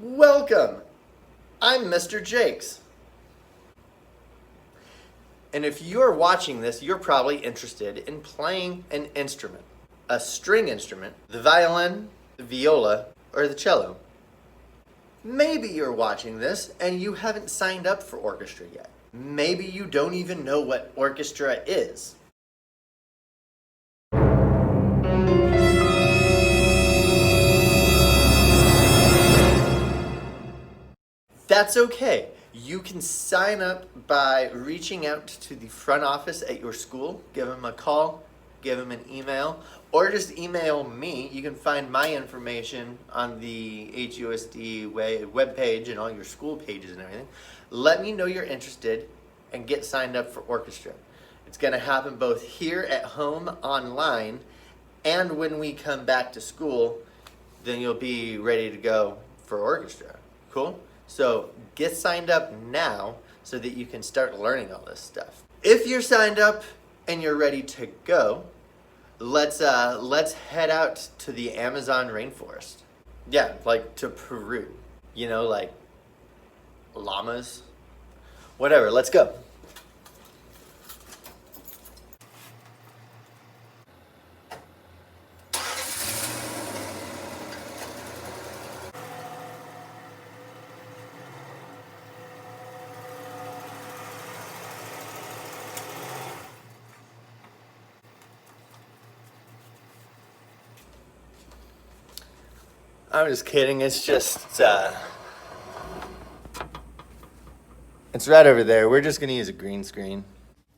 Welcome! I'm Mr. Jakes. And if you're watching this, you're probably interested in playing an instrument. A string instrument, the violin, the viola, or the cello. Maybe you're watching this and you haven't signed up for orchestra yet. Maybe you don't even know what orchestra is. That's okay. You can sign up by reaching out to the front office at your school, give them a call, give them an email, or just email me. You can find my information on the HUSD webpage and all your school pages and everything. Let me know you're interested and get signed up for orchestra. It's going to happen both here at home online and when we come back to school, then you'll be ready to go for orchestra. Cool? So get signed up now so that you can start learning all this stuff. If you're signed up and you're ready to go, let's head out to the Amazon rainforest. Yeah, like to Peru. You know, like llamas. Whatever, let's go. I'm just kidding. It's just, it's right over there. We're just going to use a green screen.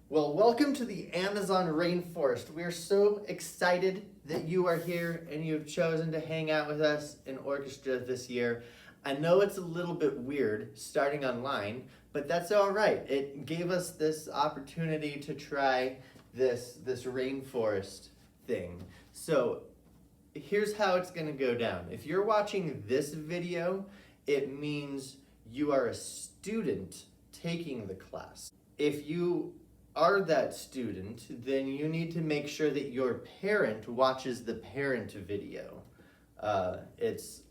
Well, welcome to the Amazon rainforest. We're so excited that you are here and you've chosen to hang out with us in orchestra this year. I know it's a little bit weird starting online, but that's all right. It gave us this opportunity to try this rainforest thing. So here's how it's going to go down. If you're watching this video, it means you are a student taking the class. If you are that student, then you need to make sure that your parent watches the parent video. It's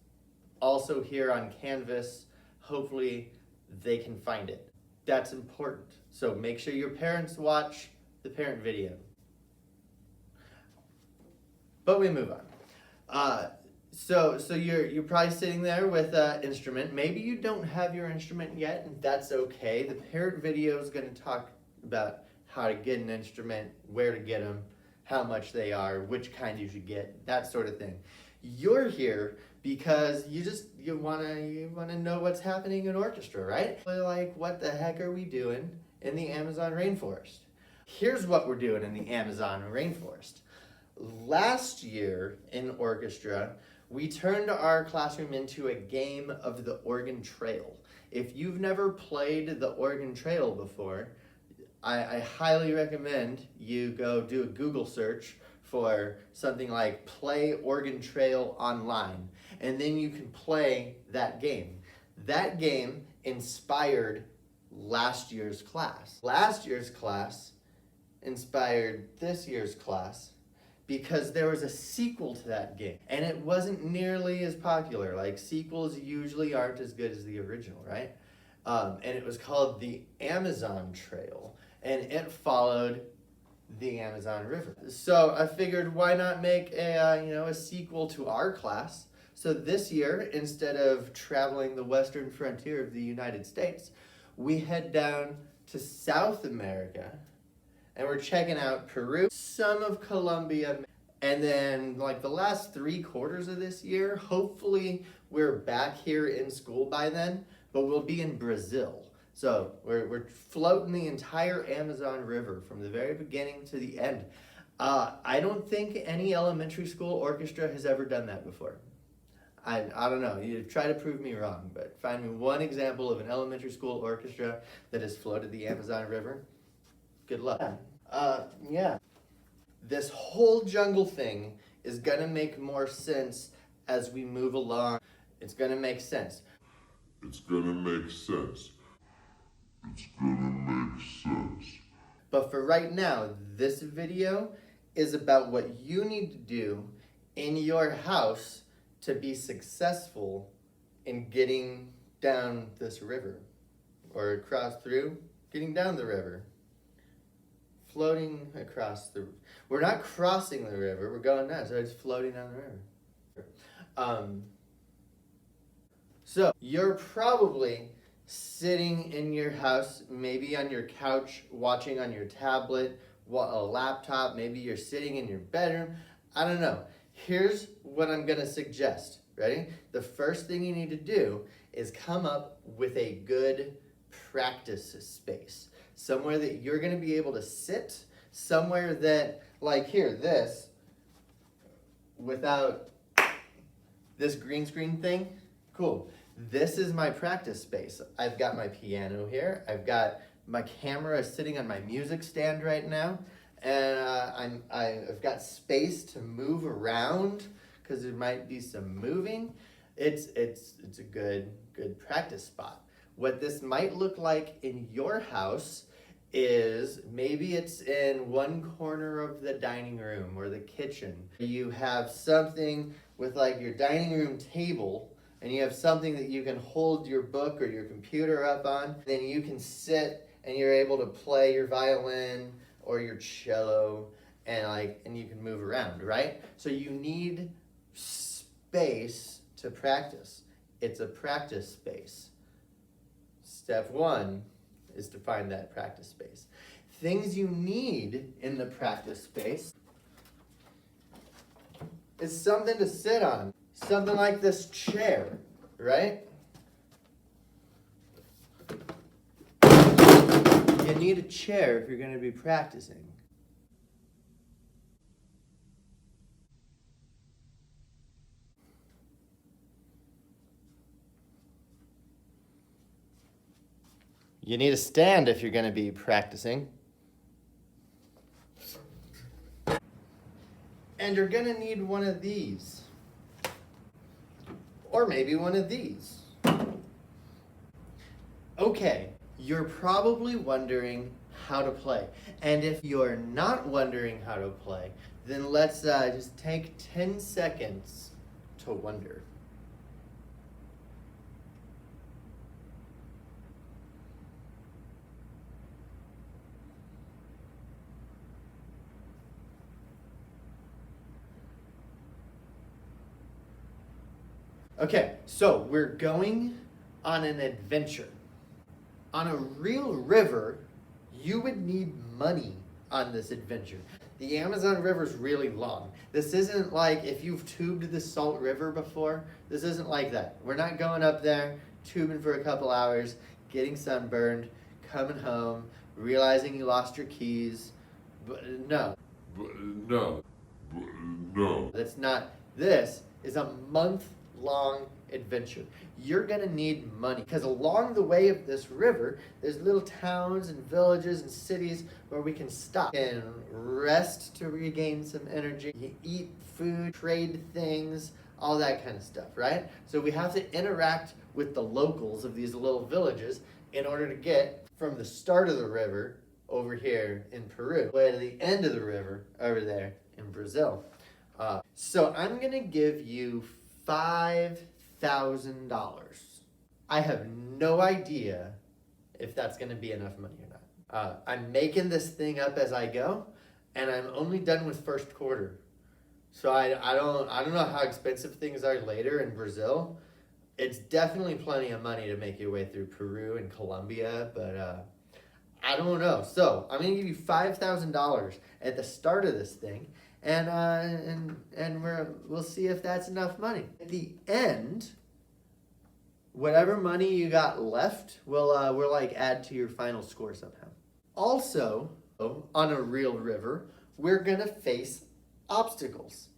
also here on Canvas. Hopefully they can find it. That's important. So make sure your parents watch the parent video. But we move on. So you're probably sitting there with an instrument. Maybe you don't have your instrument yet, and that's okay. The parent video is going to talk about how to get an instrument, where to get them, how much they are, which kind you should get, that sort of thing. You're here because you wanna know what's happening in orchestra, right? Like, what the heck are we doing in the Amazon rainforest? Here's what we're doing in the Amazon rainforest. Last year in orchestra, we turned our classroom into a game of the Oregon Trail. If you've never played the Oregon Trail before, I highly recommend you go do a Google search for something like Play Oregon Trail Online, and then you can play that game. That game inspired last year's class. Last year's class inspired this year's class because there was a sequel to that game, and it wasn't nearly as popular. Like, sequels usually aren't as good as the original, right? And it was called the Amazon Trail, and it followed the Amazon River. So I figured, why not make a sequel to our class? So this year, instead of traveling the western frontier of the United States, we head down to South America, and we're checking out Peru, some of Colombia, and then like the last 3/4 of this year, hopefully we're back here in school by then, but we'll be in Brazil. So we're floating the entire Amazon River from the very beginning to the end. I don't think any elementary school orchestra has ever done that before. I don't know. You try to prove me wrong, but find me one example of an elementary school orchestra that has floated the Amazon River. Good luck. Yeah. This whole jungle thing is gonna make more sense as we move along. It's gonna make sense. It's gonna make sense. It's gonna make sense. But for right now, this video is about what you need to do in your house to be successful in getting down this river, or across through, getting down the river, floating across the, we're not crossing the river, we're going down, so it's floating down the river. So you're probably sitting in your house, maybe on your couch, watching on your tablet, a laptop, maybe you're sitting in your bedroom, I don't know. Here's what I'm gonna suggest, ready? The first thing you need to do is come up with a good practice space. Somewhere that you're gonna be able to sit, somewhere that, like here, this, without this green screen thing, cool. This is my practice space. I've got my piano here. I've got my camera sitting on my music stand right now. And I've got space to move around because there might be some moving. It's a good practice spot. What this might look like in your house is maybe it's in one corner of the dining room or the kitchen. You have something with like your dining room table, and you have something that you can hold your book or your computer up on. Then you can sit and you're able to play your violin or your cello, and you can move around, right? So you need space to practice. It's a practice space. Step one is to find that practice space. Things you need in the practice space is something to sit on. Something like this chair, right? You need a chair if you're going to be practicing. You need a stand if you're going to be practicing. And you're going to need one of these. Or maybe one of these. Okay, you're probably wondering how to play. And if you're not wondering how to play, then let's just take 10 seconds to wonder. Okay, so we're going on an adventure. On a real river, you would need money on this adventure. The Amazon River is really long. This isn't like if you've tubed the Salt River before, this isn't like that. We're not going up there, tubing for a couple hours, getting sunburned, coming home, realizing you lost your keys. No. No. That's not. This is a month-long adventure. You're gonna need money because along the way of this river, there's little towns and villages and cities where we can stop and rest to regain some energy. You eat food, trade things, all that kind of stuff, right? So we have to interact with the locals of these little villages in order to get from the start of the river over here in Peru way to the end of the river over there in Brazil. So I'm gonna give you $5,000. I have no idea if that's gonna be enough money or not. I'm making this thing up as I go, and I'm only done with first quarter. So I don't know how expensive things are later in Brazil. It's definitely plenty of money to make your way through Peru and Colombia, but I don't know. So I'm gonna give you $5,000 at the start of this thing, and we'll see if that's enough money. At the end, whatever money you got left, we'll add to your final score somehow. Also, on a real river, we're gonna face obstacles.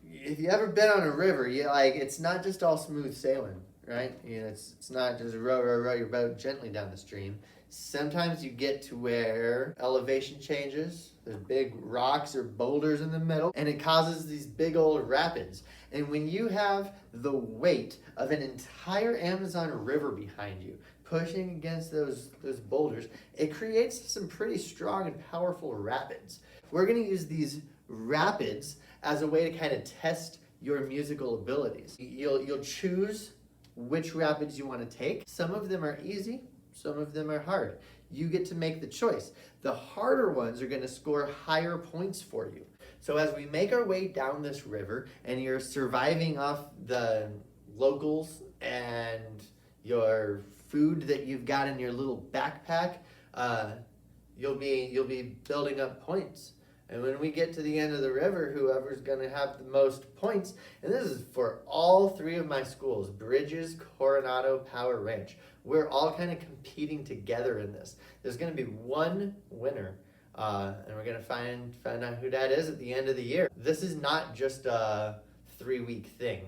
If you ever been on a river, it's not just all smooth sailing, right? It's not just row your boat gently down the stream. Sometimes you get to where elevation changes, there's big rocks or boulders in the middle, and it causes these big old rapids. And when you have the weight of an entire Amazon River behind you, pushing against those boulders, it creates some pretty strong and powerful rapids. We're gonna use these rapids as a way to kind of test your musical abilities. You'll choose which rapids you want to take. Some of them are easy, some of them are hard. You get to make the choice. The harder ones are going to score higher points for you. So as we make our way down this river and you're surviving off the locals and your food that you've got in your little backpack, you'll be building up points. And when we get to the end of the river, whoever's going to have the most points, and this is for all three of my schools, Bridges, Coronado, Power Ranch, we're all kind of competing together in this. There's going to be one winner, and we're going to find out who that is at the end of the year. This is not just a 3-week thing.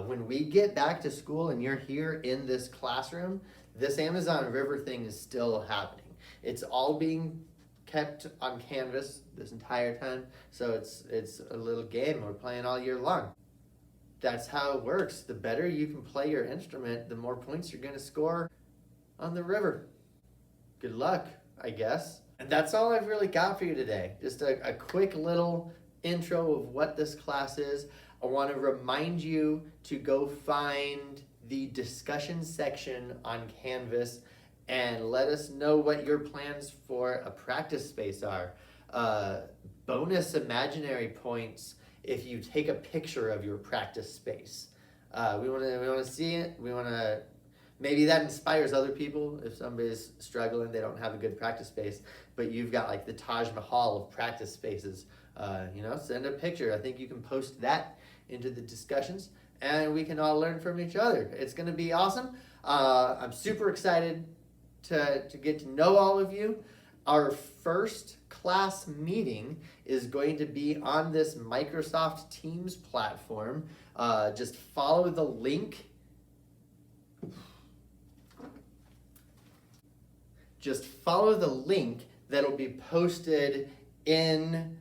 When we get back to school and you're here in this classroom, this Amazon River thing is still happening. It's all being kept on Canvas this entire time, so it's a little game we're playing all year long. That's how it works. The better you can play your instrument, the more points you're going to score on the river. Good luck, I guess. And that's all I've really got for you today. Just a quick little intro of what this class is. I want to remind you to go find the discussion section on Canvas and let us know what your plans for a practice space are. Bonus imaginary points if you take a picture of your practice space. We want to see it. We want to, maybe that inspires other people. If somebody's struggling, they don't have a good practice space, but you've got like the Taj Mahal of practice spaces. Send a picture. I think you can post that into the discussions, and we can all learn from each other. It's going to be awesome. I'm super excited to get to know all of you. Our first class meeting is going to be on this Microsoft Teams platform. Just follow the link. Just follow the link that'll be posted in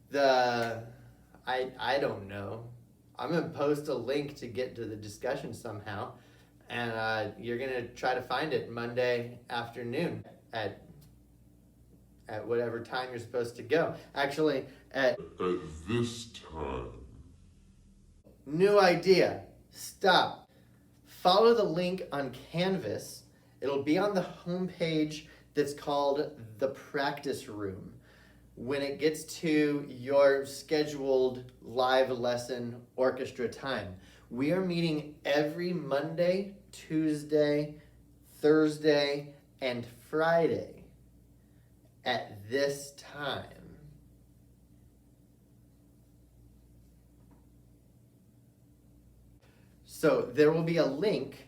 the, I don't know. I'm going to post a link to get to the discussion somehow. And you're going to try to find it Monday afternoon at whatever time you're supposed to go. Actually, at this time. New idea. Stop. Follow the link on Canvas. It'll be on the homepage that's called the practice room. When it gets to your scheduled live lesson orchestra time, we are meeting every Monday, Tuesday, Thursday, and Friday at this time. So there will be a link.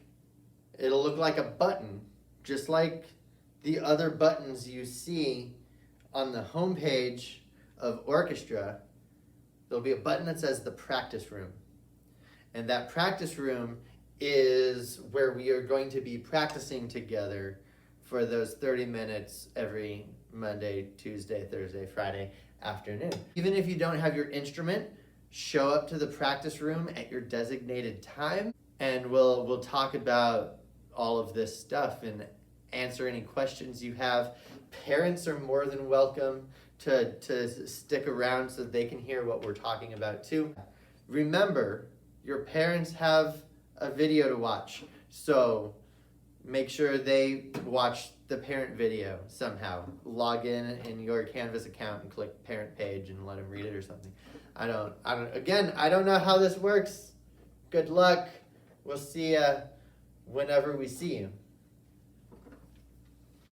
It'll look like a button, just like the other buttons you see on the homepage of orchestra. There'll be a button that says the practice room. And that practice room is where we are going to be practicing together for those 30 minutes every Monday, Tuesday, Thursday, Friday afternoon. Even if you don't have your instrument, show up to the practice room at your designated time, and we'll talk about all of this stuff and answer any questions you have. Parents are more than welcome to stick around so they can hear what we're talking about too. Remember, your parents have a video to watch, so make sure they watch the parent video somehow. Log in your Canvas account and click parent page and let them read it or something. I don't know how this works. Good luck. We'll see you whenever we see you.